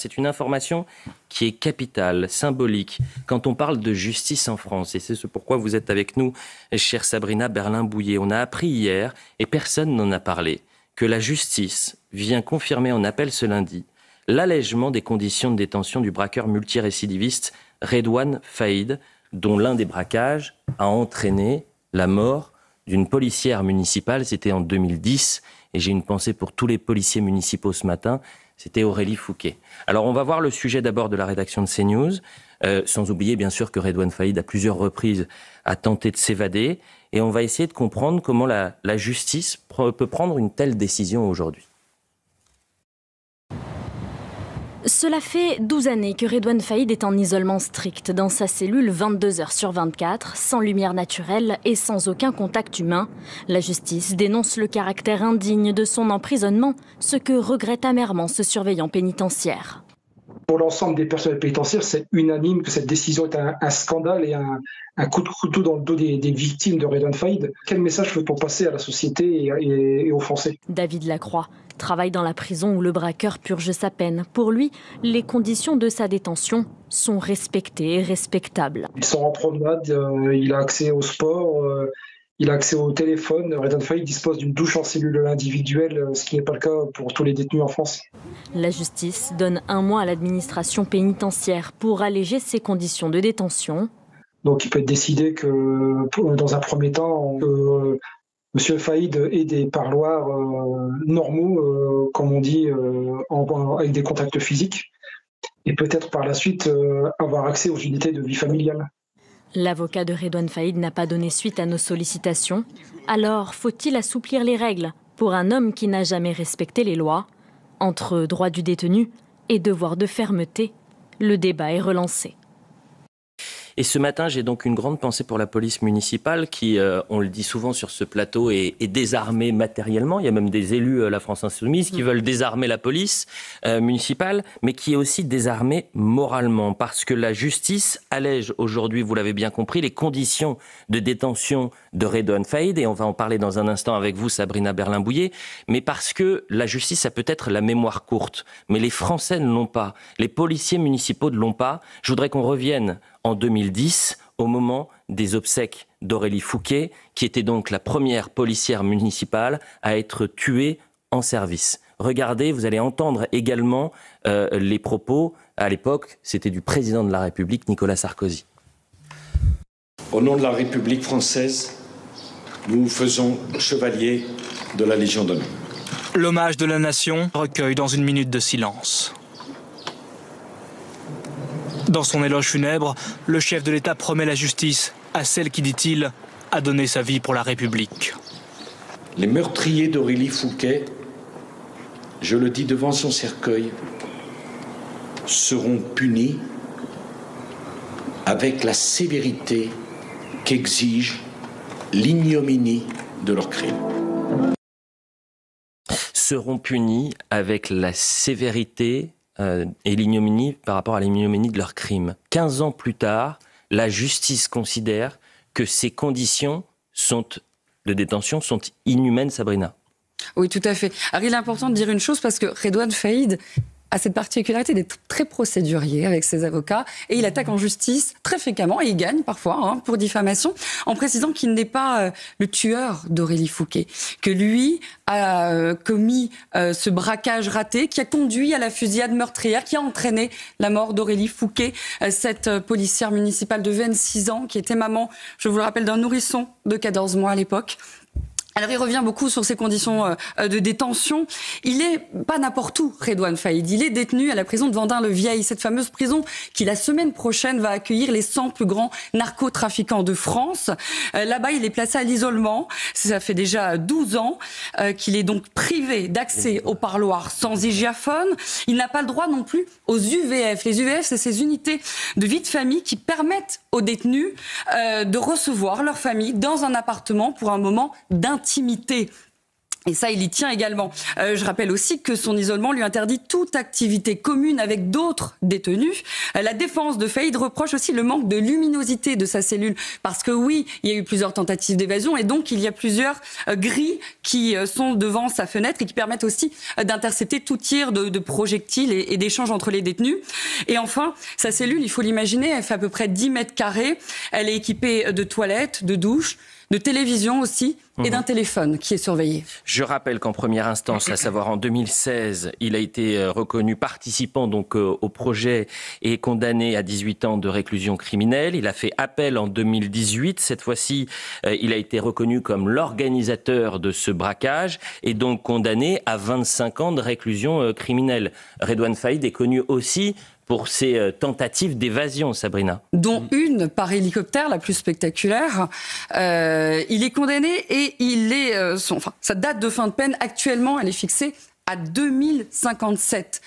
C'est une information qui est capitale, symbolique, quand on parle de justice en France. Et c'est ce pourquoi vous êtes avec nous, chère Sabrina Berlin-Bouillet. On a appris hier, et personne n'en a parlé, que la justice vient confirmer en appel ce lundi l'allègement des conditions de détention du braqueur multirécidiviste Redouane Faïd, dont l'un des braquages a entraîné la mort d'une policière municipale. C'était en 2010. Et j'ai une pensée pour tous les policiers municipaux ce matin. C'était Aurélie Fouquet. Alors on va voir le sujet d'abord de la rédaction de CNews, sans oublier bien sûr que Redouane Faïd à plusieurs reprises a tenté de s'évader. Et on va essayer de comprendre comment la justice peut prendre une telle décision aujourd'hui. Cela fait 12 années que Redouane Faïd est en isolement strict dans sa cellule 22 heures sur 24, sans lumière naturelle et sans aucun contact humain. La justice dénonce le caractère indigne de son emprisonnement, ce que regrette amèrement ce surveillant pénitentiaire. Pour l'ensemble des personnels pénitentiaires, c'est unanime que cette décision est un scandale et un coup de couteau dans le dos des victimes de Redouane Faïd. Quel message peut-on passer à la société et aux Français ? David Lacroix travaille dans la prison où le braqueur purge sa peine. Pour lui, les conditions de sa détention sont respectées et respectables. Il sort en promenade, il a accès au sport, il a accès au téléphone. Redouane Faïd dispose d'une douche en cellule individuelle, ce qui n'est pas le cas pour tous les détenus en France. La justice donne 1 mois à l'administration pénitentiaire pour alléger ses conditions de détention. Donc il peut être décidé que, dans un premier temps, M. Faïd ait des parloirs normaux, comme on dit, avec des contacts physiques, et peut-être par la suite avoir accès aux unités de vie familiale. L'avocat de Redouane Faïd n'a pas donné suite à nos sollicitations. Alors, faut-il assouplir les règles pour un homme qui n'a jamais respecté les lois ? Entre droit du détenu et devoir de fermeté, le débat est relancé. Et ce matin, j'ai donc une grande pensée pour la police municipale qui, on le dit souvent sur ce plateau, est désarmée matériellement. Il y a même des élus, la France Insoumise, qui veulent désarmer la police municipale, mais qui est aussi désarmée moralement. Parce que la justice allège aujourd'hui, vous l'avez bien compris, les conditions de détention de Redouane Faïd. Et on va en parler dans un instant avec vous, Sabrina Berlin-Bouillet. Mais parce que la justice a peut-être la mémoire courte. Mais les Français ne l'ont pas. Les policiers municipaux ne l'ont pas. Je voudrais qu'on revienne en 2010, au moment des obsèques d'Aurélie Fouquet, qui était donc la première policière municipale à être tuée en service. Regardez, vous allez entendre également les propos, à l'époque, c'était du président de la République, Nicolas Sarkozy. Au nom de la République française, nous vous faisons chevalier de la Légion d'honneur. L'hommage de la nation recueille dans une minute de silence. Dans son éloge funèbre, le chef de l'État promet la justice à celle qui, dit-il, a donné sa vie pour la République. Les meurtriers d'Aurélie Fouquet, je le dis devant son cercueil, seront punis avec la sévérité qu'exige l'ignominie de leur crime. Seront punis avec la sévérité et l'ignominie par rapport à l'ignominie de leur crime. 15 ans plus tard, la justice considère que ces conditions de détention sont inhumaines, Sabrina. Oui, tout à fait. Alors, il est important de dire une chose parce que Redouane Faïd a cette particularité d'être très procédurier avec ses avocats et il attaque en justice très fréquemment et il gagne parfois pour diffamation en précisant qu'il n'est pas le tueur d'Aurélie Fouquet, que lui a commis ce braquage raté qui a conduit à la fusillade meurtrière qui a entraîné la mort d'Aurélie Fouquet, cette policière municipale de 26 ans qui était maman, je vous le rappelle, d'un nourrisson de 14 mois à l'époque. Alors il revient beaucoup sur ses conditions de détention. Il est pas n'importe où, Redouane Faïd. Il est détenu à la prison de Vendin-le-Vieil, cette fameuse prison qui la semaine prochaine va accueillir les 100 plus grands narcotrafiquants de France. Là-bas, il est placé à l'isolement. Ça fait déjà 12 ans qu'il est donc privé d'accès au parloir sans hygiaphone. Il n'a pas le droit non plus aux UVF. Les UVF, c'est ces unités de vie de famille qui permettent aux détenus de recevoir leur famille dans un appartement pour un moment d'intimité. Et ça, il y tient également. Je rappelle aussi que son isolement lui interdit toute activité commune avec d'autres détenus. La défense de Faïd reproche aussi le manque de luminosité de sa cellule. Parce que oui, il y a eu plusieurs tentatives d'évasion et donc il y a plusieurs grilles qui sont devant sa fenêtre et qui permettent aussi d'intercepter tout tir de projectiles et d'échanges entre les détenus. Et enfin, sa cellule, il faut l'imaginer, elle fait à peu près 10 mètres carrés. Elle est équipée de toilettes, de douches, de télévision aussi, et d'un téléphone qui est surveillé. Je rappelle qu'en première instance, à savoir en 2016, il a été reconnu participant donc au projet et condamné à 18 ans de réclusion criminelle. Il a fait appel en 2018. Cette fois-ci, il a été reconnu comme l'organisateur de ce braquage et donc condamné à 25 ans de réclusion criminelle. Redouane Faïd est connu aussi pour ses tentatives d'évasion, Sabrina. Dont une par hélicoptère, la plus spectaculaire. Il est condamné et il est, sa date de fin de peine, actuellement, elle est fixée à 2057.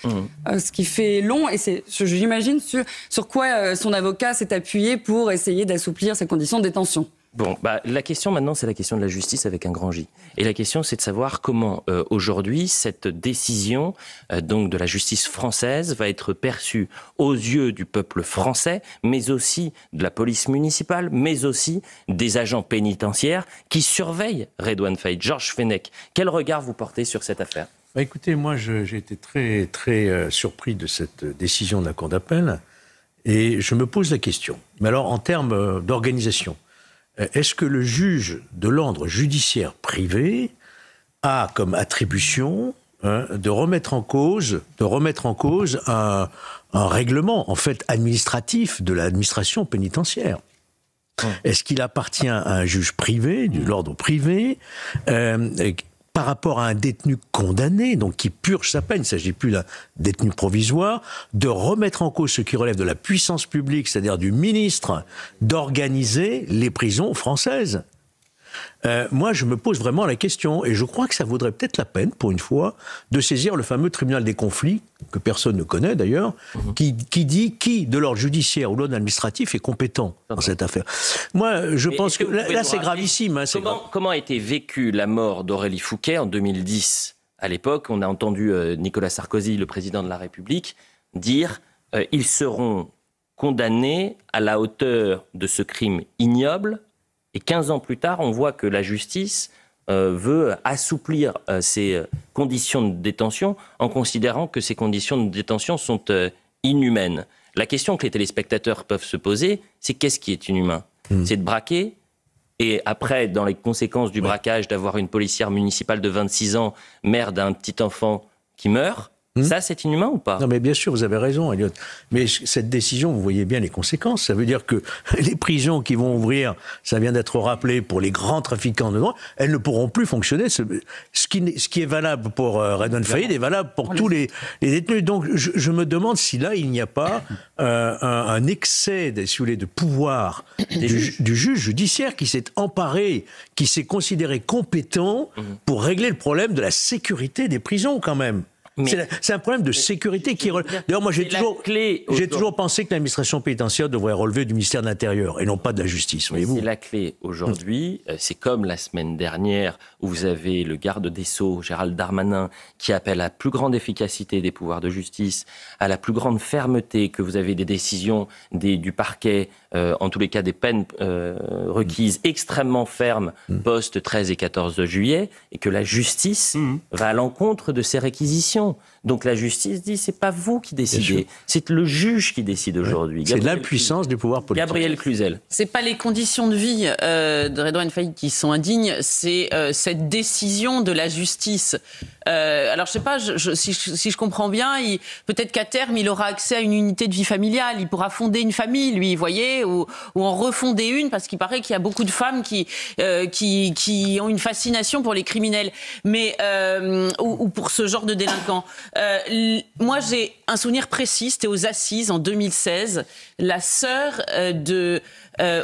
Ce qui fait long, et c'est, j'imagine, sur quoi son avocat s'est appuyé pour essayer d'assouplir ses conditions de détention. Bon, la question maintenant, c'est la question de la justice avec un grand J. Et la question, c'est de savoir comment, aujourd'hui, cette décision donc de la justice française va être perçue aux yeux du peuple français, mais aussi de la police municipale, mais aussi des agents pénitentiaires qui surveillent Redouane Faïd. Georges Fenech, quel regard vous portez sur cette affaire ? Écoutez, moi, j'ai été très surpris de cette décision de la Cour d'appel et je me pose la question. Mais alors, en termes d'organisation, est-ce que le juge de l'ordre judiciaire privé a comme attribution de remettre en cause un règlement en fait administratif de l'administration pénitentiaire? Est-ce qu'il appartient à un juge privé, de l'ordre privé, par rapport à un détenu condamné, donc qui purge sa peine, il ne s'agit plus d'un détenu provisoire, de remettre en cause ce qui relève de la puissance publique, c'est-à-dire du ministre, d'organiser les prisons françaises? Moi, je me pose vraiment la question, et je crois que ça vaudrait peut-être la peine, pour une fois, de saisir le fameux tribunal des conflits, que personne ne connaît d'ailleurs, qui dit qui, de l'ordre judiciaire ou de l'ordre administratif, est compétent dans cette affaire. Moi, je pense que là c'est gravissime. Comment a été vécue la mort d'Aurélie Fouquet en 2010 ? À l'époque, on a entendu Nicolas Sarkozy, le président de la République, dire « Ils seront condamnés à la hauteur de ce crime ignoble ». Et 15 ans plus tard, on voit que la justice veut assouplir ces conditions de détention en considérant que ces conditions de détention sont inhumaines. La question que les téléspectateurs peuvent se poser, c'est qu'est-ce qui est inhumain ? C'est de braquer et après, dans les conséquences du braquage, d'avoir une policière municipale de 26 ans, mère d'un petit enfant qui meurt. Ça, c'est inhumain ou pas ? Non, mais bien sûr, vous avez raison, Elliot. Mais cette décision, vous voyez bien les conséquences. Ça veut dire que les prisons qui vont ouvrir, ça vient d'être rappelé, pour les grands trafiquants de drogue, elles ne pourront plus fonctionner. Ce qui est valable pour Redouane Faïd est valable pour tous les détenus. Donc, je me demande si là, il n'y a pas un excès, si vous voulez, de pouvoir du juge judiciaire qui s'est emparé, qui s'est considéré compétent pour régler le problème de la sécurité des prisons, quand même. C'est un problème de sécurité qui... D'ailleurs, moi, j'ai toujours pensé que l'administration pénitentiaire devrait relever du ministère de l'Intérieur et non pas de la justice, voyez-vous. C'est la clé aujourd'hui. C'est comme la semaine dernière où vous avez le garde des Sceaux, Gérald Darmanin, qui appelle à la plus grande efficacité des pouvoirs de justice, à la plus grande fermeté, que vous avez des décisions du parquet, en tous les cas des peines requises extrêmement fermes post 13 et 14 juillet, et que la justice va à l'encontre de ces réquisitions. Donc la justice dit, c'est pas vous qui décidez, c'est le juge qui décide aujourd'hui. C'est l'impuissance du pouvoir politique. Gabriel Cluzel. C'est pas les conditions de vie de Redouane Faïd qui sont indignes, c'est cette décision de la justice. Alors je sais pas, si je comprends bien, peut-être qu'à terme il aura accès à une unité de vie familiale, il pourra fonder une famille, lui, vous voyez, ou en refonder une, parce qu'il paraît qu'il y a beaucoup de femmes qui ont une fascination pour les criminels, mais ou pour ce genre de délinquants. Moi, j'ai un souvenir précis, c'était aux Assises en 2016. La sœur de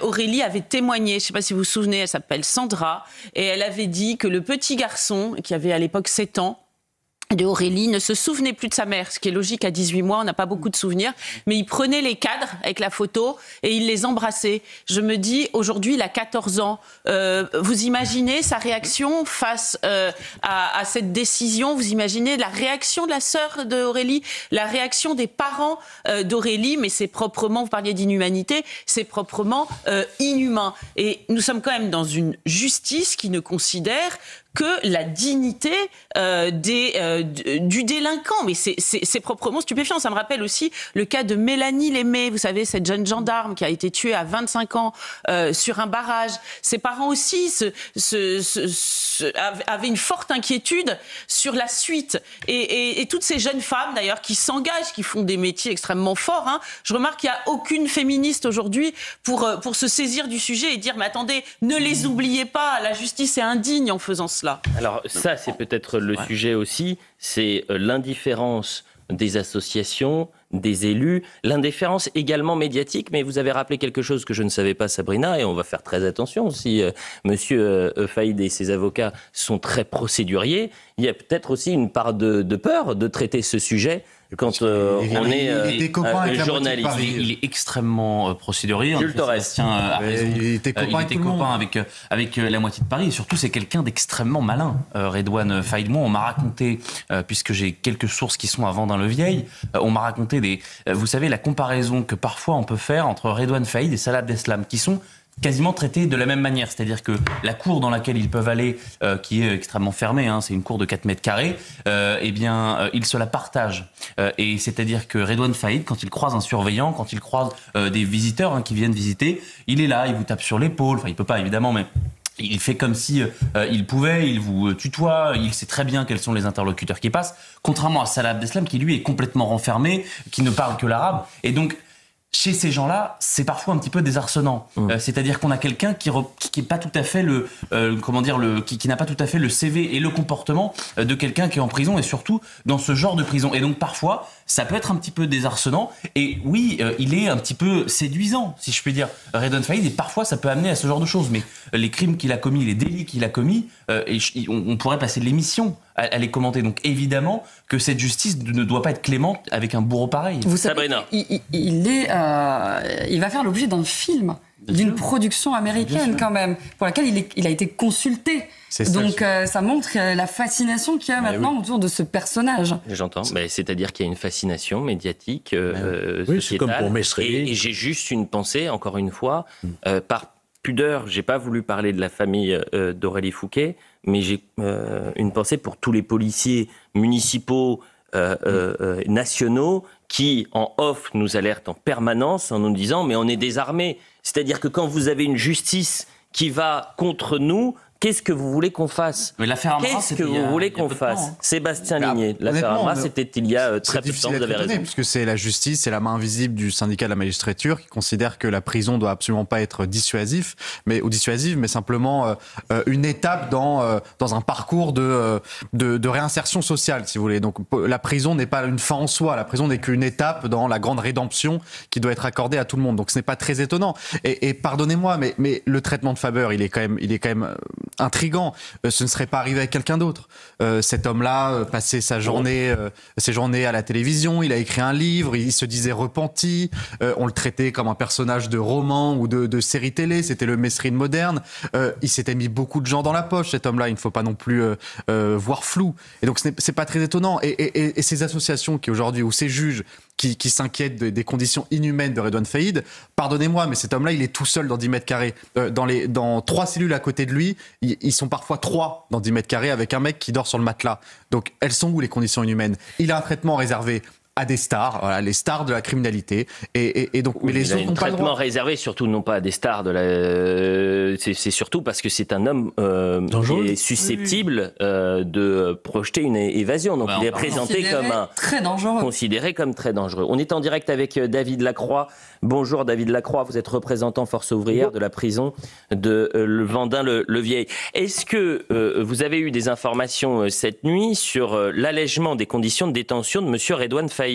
Aurélie avait témoigné, je ne sais pas si vous vous souvenez, elle s'appelle Sandra, et elle avait dit que le petit garçon, qui avait à l'époque 7 ans, de Aurélie ne se souvenait plus de sa mère, ce qui est logique à 18 mois, on n'a pas beaucoup de souvenirs, mais il prenait les cadres avec la photo et il les embrassait. Je me dis, aujourd'hui, il a 14 ans. Vous imaginez sa réaction face à cette décision? Vous imaginez la réaction de la sœur d'Aurélie, la réaction des parents d'Aurélie? Mais c'est proprement, vous parliez d'inhumanité, c'est proprement inhumain. Et nous sommes quand même dans une justice qui ne considère que la dignité du délinquant. Mais c'est proprement stupéfiant. Ça me rappelle aussi le cas de Mélanie Lémé, vous savez, cette jeune gendarme qui a été tuée à 25 ans sur un barrage. Ses parents aussi avaient une forte inquiétude sur la suite. Et toutes ces jeunes femmes, d'ailleurs, qui s'engagent, qui font des métiers extrêmement forts. Hein. Je remarque qu'il n'y a aucune féministe aujourd'hui pour se saisir du sujet et dire « Mais attendez, ne les oubliez pas, la justice est indigne en faisant cela ». Alors ça, c'est peut-être le sujet aussi, c'est l'indifférence des associations, des élus, l'indifférence également médiatique, mais vous avez rappelé quelque chose que je ne savais pas, Sabrina, et on va faire très attention. Si Monsieur Faïd et ses avocats sont très procéduriers, il y a peut-être aussi une part de peur de traiter ce sujet quand on est journaliste. Il est extrêmement procédurier. Jules Torres. Il était copain avec la moitié de Paris. Et surtout, c'est quelqu'un d'extrêmement malin. Redouane Faïd, moi, on m'a raconté, puisque j'ai quelques sources qui sont à Vendin-le-Vieil, on m'a raconté vous savez, la comparaison que parfois on peut faire entre Redouane Faïd et Salah Abdeslam, qui sont quasiment traités de la même manière. C'est-à-dire que la cour dans laquelle ils peuvent aller, qui est extrêmement fermée, hein, c'est une cour de 4 mètres carrés, ils se la partagent. Et c'est-à-dire que Redouane Faïd, quand il croise un surveillant, quand il croise des visiteurs qui viennent visiter, il est là, il vous tape sur l'épaule. Enfin, il peut pas, évidemment, mais il fait comme si il pouvait, il vous tutoie, il sait très bien quels sont les interlocuteurs qui passent, contrairement à Salah Abdeslam qui, lui, est complètement renfermé, qui ne parle que l'arabe. Et donc, chez ces gens-là, c'est parfois un petit peu désarçonnant. C'est-à-dire qu'on a quelqu'un qui est pas tout à fait qui n'a pas tout à fait le CV et le comportement de quelqu'un qui est en prison, et surtout dans ce genre de prison. Et donc parfois, ça peut être un petit peu désarçonnant. Et oui, il est un petit peu séduisant, si je puis dire, Redouane Faïd. Et parfois, ça peut amener à ce genre de choses. Mais les crimes qu'il a commis, les délits qu'il a commis, on pourrait passer de l'émission à les commenter. Donc évidemment que cette justice ne doit pas être clémente avec un bourreau pareil. Vous savez, il va faire l'objet d'un film, d'une production américaine quand même, pour laquelle il a été consulté. Donc ça montre la fascination qu'il y a maintenant autour de ce personnage. J'entends, c'est-à-dire qu'il y a une fascination médiatique, oui, c'est comme pour Mesré. Et j'ai juste une pensée, encore une fois, par pudeur, j'ai pas voulu parler de la famille d'Aurélie Fouquet, mais j'ai une pensée pour tous les policiers municipaux, nationaux, qui, en off, nous alertent en permanence en nous disant « mais on est désarmés ». C'est-à-dire que quand vous avez une justice qui va contre nous, qu'est-ce que vous voulez qu'on fasse? Mais l'affaire Amra, qu'est-ce que vous voulez qu'on fasse? Sébastien Ligné, l'affaire Amra, c'était il y a très peu de temps, vous avez raison. Puisque c'est la justice, c'est la main invisible du syndicat de la magistrature qui considère que la prison doit absolument pas être dissuasive, mais simplement une étape dans un parcours de réinsertion sociale, si vous voulez. Donc la prison n'est pas une fin en soi, la prison n'est qu'une étape dans la grande rédemption qui doit être accordée à tout le monde. Donc ce n'est pas très étonnant. Et pardonnez-moi, mais le traitement de Faber, il est quand même intriguant. Ce ne serait pas arrivé avec quelqu'un d'autre. Cet homme-là passait ses journées à la télévision, il a écrit un livre, il se disait repenti, on le traitait comme un personnage de roman ou de série télé, c'était le Mesrine moderne. Il s'était mis beaucoup de gens dans la poche, cet homme-là, il ne faut pas non plus voir flou. Et donc c'est pas très étonnant. Et ces associations qui aujourd'hui, ou ces juges qui s'inquiètent des conditions inhumaines de Redouane Faïd, pardonnez-moi, mais cet homme-là, il est tout seul dans 10 mètres carrés. Dans 3 cellules à côté de lui, ils sont parfois 3 dans 10 mètres carrés avec un mec qui dort sur le matelas. Donc, elles sont où les conditions inhumaines? Il a un traitement réservé à des stars, voilà, les stars de la criminalité. Et donc, mais les autres n'ont pas le droit. Traitement réservé, surtout non pas à des stars de la. C'est surtout parce que c'est un homme qui est susceptible de projeter une évasion. Donc il est présenté comme très dangereux. Considéré comme très dangereux. On est en direct avec David Lacroix. Bonjour David Lacroix, vous êtes représentant Force ouvrière de la prison de Vendin-le-Vieil. Est-ce que vous avez eu des informations cette nuit sur l'allègement des conditions de détention de monsieur Redouane Faïd?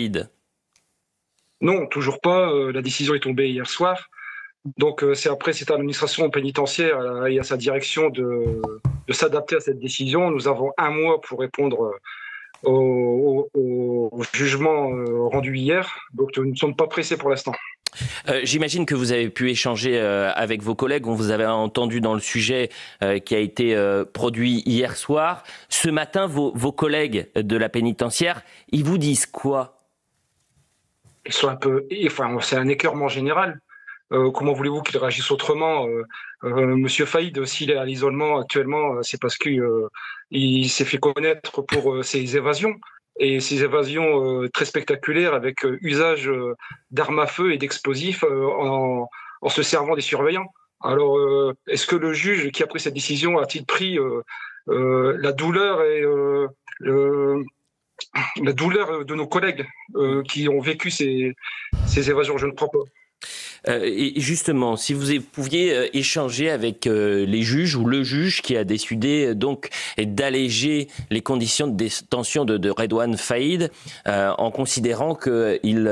Non, toujours pas. La décision est tombée hier soir. Donc c'est à l'administration pénitentiaire et à sa direction de s'adapter à cette décision. Nous avons 1 mois pour répondre au jugement rendu hier. Donc nous ne sommes pas pressés pour l'instant. J'imagine que vous avez pu échanger avec vos collègues. On vous avait entendu dans le sujet qui a été produit hier soir. Ce matin, vos collègues de la pénitentiaire, ils vous disent quoi? Ils sont un peu... Enfin, c'est un écœurement général. Comment voulez-vous qu'ils réagissent autrement? Monsieur Faïd, s'il est à l'isolement actuellement, c'est parce qu'il s'est fait connaître pour ses évasions. Et ces évasions très spectaculaires avec usage d'armes à feu et d'explosifs en se servant des surveillants. Alors, est-ce que le juge qui a pris cette décision a-t-il pris la douleur et la douleur de nos collègues qui ont vécu ces évasions? Je ne crois pas. Et justement, si vous pouviez échanger avec les juges ou le juge qui a décidé donc d'alléger les conditions de détention de Redouane Faïd en considérant qu'il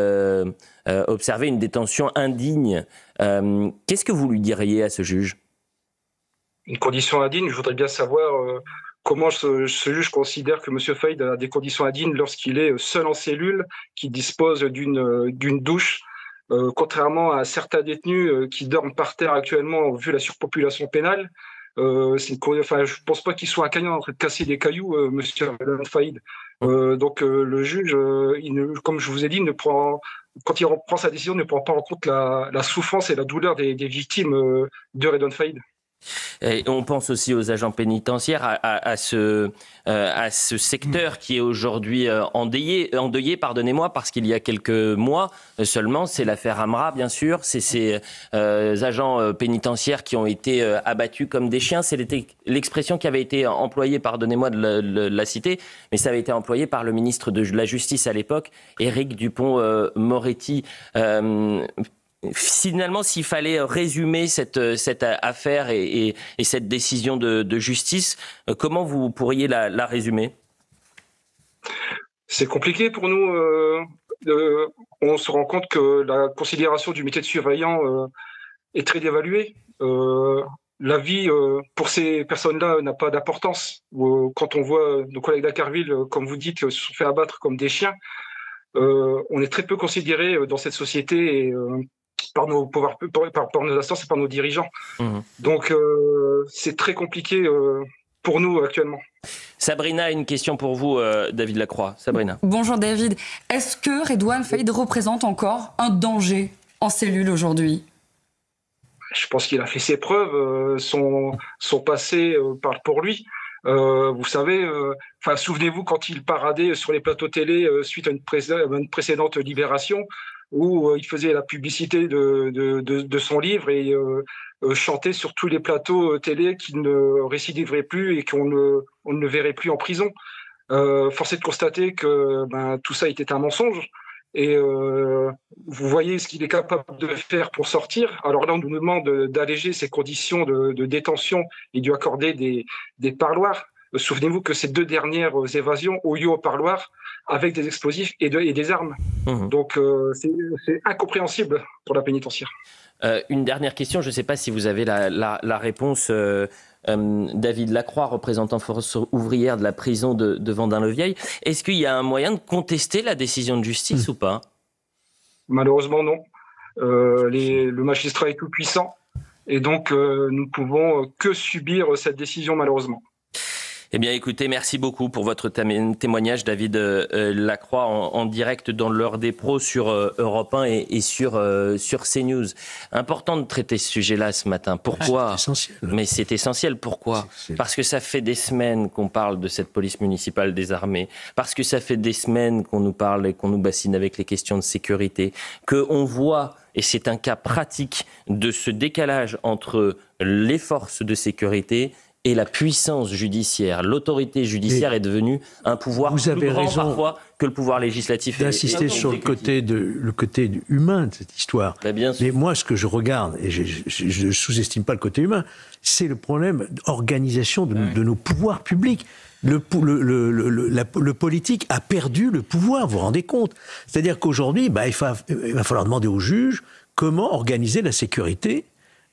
observait une détention indigne, qu'est-ce que vous lui diriez à ce juge? Une condition indigne, je voudrais bien savoir comment ce juge considère que M. Faïd a des conditions indignes lorsqu'il est seul en cellule, qui dispose d'une douche. Contrairement à certains détenus qui dorment par terre actuellement, vu la surpopulation pénale, je ne pense pas qu'il soit un caillou en train de casser des cailloux, monsieur Faïd. Donc le juge, comme je vous ai dit, quand il prend sa décision, ne prend pas en compte la souffrance et la douleur des victimes de Redouane Faïd. Et on pense aussi aux agents pénitentiaires, à ce secteur qui est aujourd'hui endeuillé, pardonnez-moi, parce qu'il y a quelques mois seulement, c'est l'affaire Amra, bien sûr, c'est ces agents pénitentiaires qui ont été abattus comme des chiens. C'est l'expression qui avait été employée, pardonnez-moi de la citer, mais ça avait été employé par le ministre de la Justice à l'époque, Éric Dupond-Moretti. Finalement, s'il fallait résumer cette affaire et cette décision de justice, comment vous pourriez la résumer? C'est compliqué pour nous. On se rend compte que la considération du métier de surveillant est très dévaluée. La vie pour ces personnes-là n'a pas d'importance. Quand on voit nos collègues d'Accarville, comme vous dites, se sont fait abattre comme des chiens, on est très peu considérés dans cette société et par nos instances et par nos dirigeants. Donc c'est très compliqué pour nous actuellement. Sabrina, une question pour vous, David Lacroix. Sabrina. Bonjour David. Est-ce que Redouane Faïd représente encore un danger en cellule aujourd'hui? Je pense qu'il a fait ses preuves. Son passé parle pour lui. Vous savez, souvenez-vous quand il paradait sur les plateaux télé suite à une précédente libération, où il faisait la publicité de son livre et chantait sur tous les plateaux télé qu'il ne récidiverait plus et qu'on ne le verrait plus en prison. Force est de constater que tout ça était un mensonge. Et vous voyez ce qu'il est capable de faire pour sortir. Alors là, on nous demande d'alléger ses conditions de détention et de lui accorder des parloirs. Souvenez-vous que ces 2 dernières évasions ont lieu au parloir avec des explosifs et des armes. Donc c'est incompréhensible pour la pénitentiaire. Une dernière question, je ne sais pas si vous avez la réponse, David Lacroix, représentant Force ouvrière de la prison de Vendin-le-Vieil. Est-ce qu'il y a un moyen de contester la décision de justice ou pas? Malheureusement non. Le magistrat est tout puissant et donc nous ne pouvons que subir cette décision malheureusement. Eh bien, écoutez, merci beaucoup pour votre témoignage, David Lacroix, en direct dans l'heure des pros sur Europe 1 et sur CNews. Important de traiter ce sujet-là ce matin. Pourquoi? C'est essentiel. Mais c'est essentiel. Pourquoi? Parce que ça fait des semaines qu'on parle de cette police municipale désarmée. Parce que ça fait des semaines qu'on nous parle et qu'on nous bassine avec les questions de sécurité. Qu'on voit, et c'est un cas pratique, de ce décalage entre les forces de sécurité et la puissance judiciaire. L'autorité judiciaire est devenue un pouvoir plus grand parfois que le pouvoir législatif. D'insister sur le côté humain de cette histoire. Mais moi, ce que je regarde, et je ne sous-estime pas le côté humain, c'est le problème d'organisation de nos pouvoirs publics. Le politique a perdu le pouvoir, vous vous rendez compte? C'est-à-dire qu'aujourd'hui, il va falloir demander aux juges comment organiser la sécurité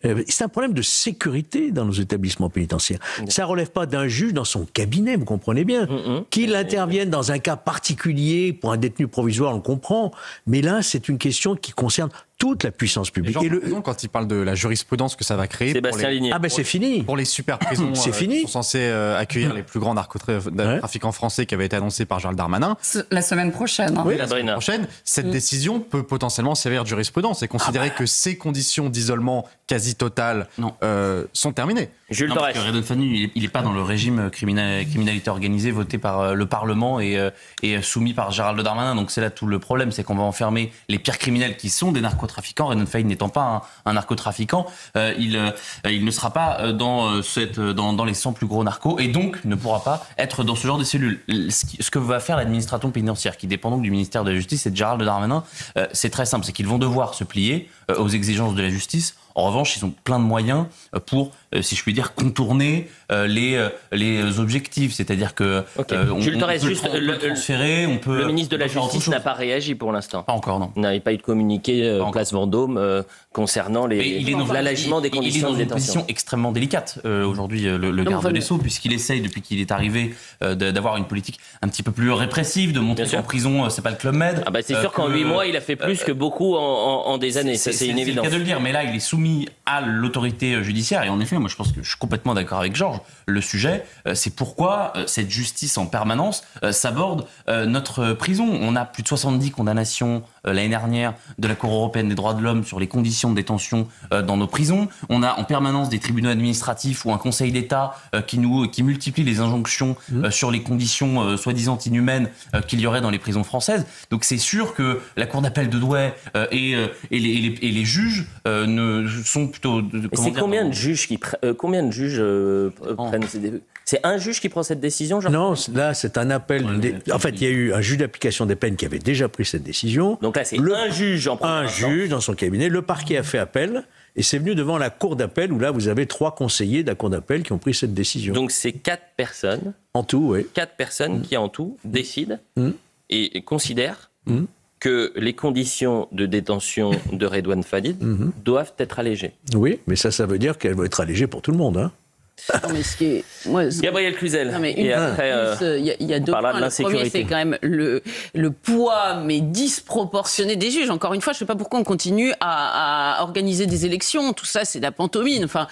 C'est un problème de sécurité dans nos établissements pénitentiaires. Ça ne relève pas d'un juge dans son cabinet, vous comprenez bien. Qu'il intervienne dans un cas particulier pour un détenu provisoire, on le comprend. Mais là, c'est une question qui concerne toute la puissance publique. Et quand il parle de la jurisprudence que ça va créer Sébastien Ligné. c'est fini. Pour les super prisons c'est fini. qui sont censées accueillir les plus grands narcotrafiquants français qui avait été annoncé par Gérald Darmanin. La semaine prochaine. Oui, la semaine prochaine. Cette décision peut potentiellement servir de jurisprudence et considérer que ces conditions d'isolement quasi total sont terminées. Jules Torres. Parce que Redouane Faïd, il n'est pas dans le régime criminalité organisée voté par le Parlement et soumis par Gérald Darmanin. Donc c'est là tout le problème, c'est qu'on va enfermer les pires criminels qui sont des narcotrafiquants. Redouane Faïd n'étant pas un narcotrafiquant, il ne sera pas dans les 100 plus gros narcos et donc ne pourra pas être dans ce genre de cellules. Ce que va faire l'administration pénitentiaire, qui dépend donc du ministère de la Justice et de Gérald Darmanin, c'est très simple, c'est qu'ils vont devoir se plier aux exigences de la justice. En revanche, ils ont plein de moyens pour, si je puis dire, contourner les objectifs. C'est-à-dire que Jules Torres, on peut le ministre de la Justice n'a pas réagi pour l'instant. Pas encore, non. Il n'y a pas eu de communiqué place Vendôme concernant l'allègement des conditions de détention. Il est dans une position extrêmement délicate aujourd'hui, le garde des Sceaux, puisqu'il essaye, depuis qu'il est arrivé, d'avoir une politique un petit peu plus répressive, de montrer qu'en prison, c'est pas le Club Med. C'est sûr qu'en 8 mois, il a fait plus que beaucoup en des années. Ça, c'est une évidence. C'est le cas de le dire, mais là, il est soumis à l'autorité judiciaire. Et en effet, moi, je pense que je suis complètement d'accord avec Georges. Le sujet, c'est pourquoi cette justice en permanence s'aborde notre prison. On a plus de 70 condamnations l'année dernière de la Cour européenne des droits de l'homme sur les conditions de détention dans nos prisons. On a en permanence des tribunaux administratifs ou un Conseil d'État qui multiplie les injonctions sur les conditions soi-disant inhumaines qu'il y aurait dans les prisons françaises. Donc c'est sûr que la Cour d'appel de Douai et les juges sont plutôt... Combien de juges prennent ces... C'est un juge qui prend cette décision, genre? Non, là, c'est un appel. En fait, il y a eu un juge d'application des peines qui avait déjà pris cette décision. Donc là, c'est un juge en première instance. Un juge dans son cabinet. Le parquet a fait appel. Et c'est venu devant la cour d'appel, où là, vous avez 3 conseillers de la cour d'appel qui ont pris cette décision. Donc c'est 4 personnes. En tout, oui. 4 personnes qui, en tout, décident et considèrent que les conditions de détention de Redouane Faïd doivent être allégées. Oui, mais ça veut dire qu'elles vont être allégées pour tout le monde, hein. Non, mais Gabriel Cluzel. Non, mais il y a 2 points. Le premier, c'est quand même le poids, mais disproportionné des juges. Encore une fois, je ne sais pas pourquoi on continue à organiser des élections. Tout ça, c'est de la pantomime. Enfin,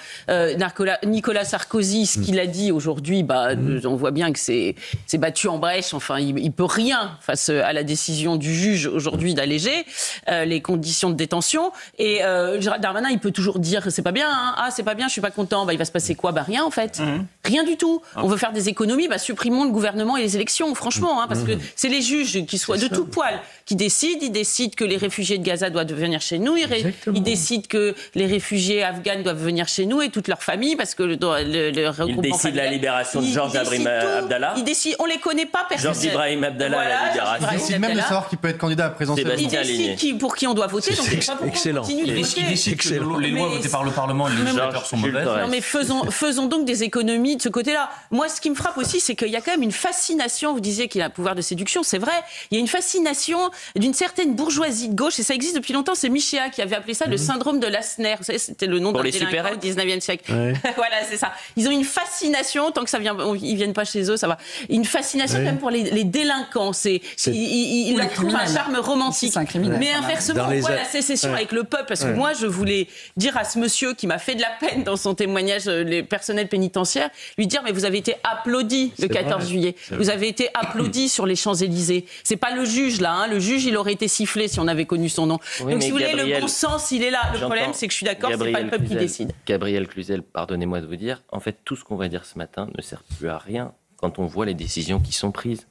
Nicolas Sarkozy, ce qu'il a dit aujourd'hui, on voit bien que c'est battu en brèche. Enfin, il ne peut rien face à la décision du juge aujourd'hui d'alléger les conditions de détention. Et Gérald Darmanin, il peut toujours dire c'est pas bien. Hein. Ah, c'est pas bien, je suis pas content. Il va se passer quoi? Rien en fait, rien du tout. On veut faire des économies, supprimons le gouvernement et les élections, franchement, parce que c'est les juges qui soient de tout poil qui décident. Ils décident que les réfugiés de Gaza doivent venir chez nous, ils décident que les réfugiés afghans doivent venir chez nous et toute leur famille, parce que le regroupement familial. Ils décident la libération de Georges Ibrahim Abdallah. Ils décident, on les connaît pas personnellement. Georges Ibrahim Abdallah à la libération. Ils décident même de savoir qui peut être candidat à la présidentielle. Ils décident pour qui on doit voter, donc c'est pas pourquoi on continue de voter. Ils décident que les lois votées par le Parlement et les législateurs sont mauvaises. Non mais faisons donc des économies de ce côté-là. Moi, ce qui me frappe aussi, c'est qu'il y a quand même une fascination. Vous disiez qu'il a un pouvoir de séduction, c'est vrai. Il y a une fascination d'une certaine bourgeoisie de gauche, et ça existe depuis longtemps. C'est Michéa qui avait appelé ça le syndrome de Lassner. Vous savez, c'était le nom d'un délinquant au 19e siècle. Ouais. Voilà, c'est ça. Ils ont une fascination, tant que ils viennent pas chez eux, ça va. Une fascination même pour les délinquants. Ils leur trouvent un charme romantique. Mais inversement, pourquoi la sécession avec le peuple? Parce que moi, je voulais dire à ce monsieur qui m'a fait de la peine dans son témoignage, les personnels pénitentiaires, lui dire mais vous avez été applaudi le 14 juillet. Vous avez été applaudi sur les Champs-Élysées. C'est pas le juge là, hein. Le juge il aurait été sifflé si on avait connu son nom. Oui, donc si vous voulez, le bon sens il est là. Le problème c'est que je suis d'accord, c'est pas le peuple qui décide. Gabriel Cluzel, pardonnez-moi de vous dire, en fait tout ce qu'on va dire ce matin ne sert plus à rien quand on voit les décisions qui sont prises.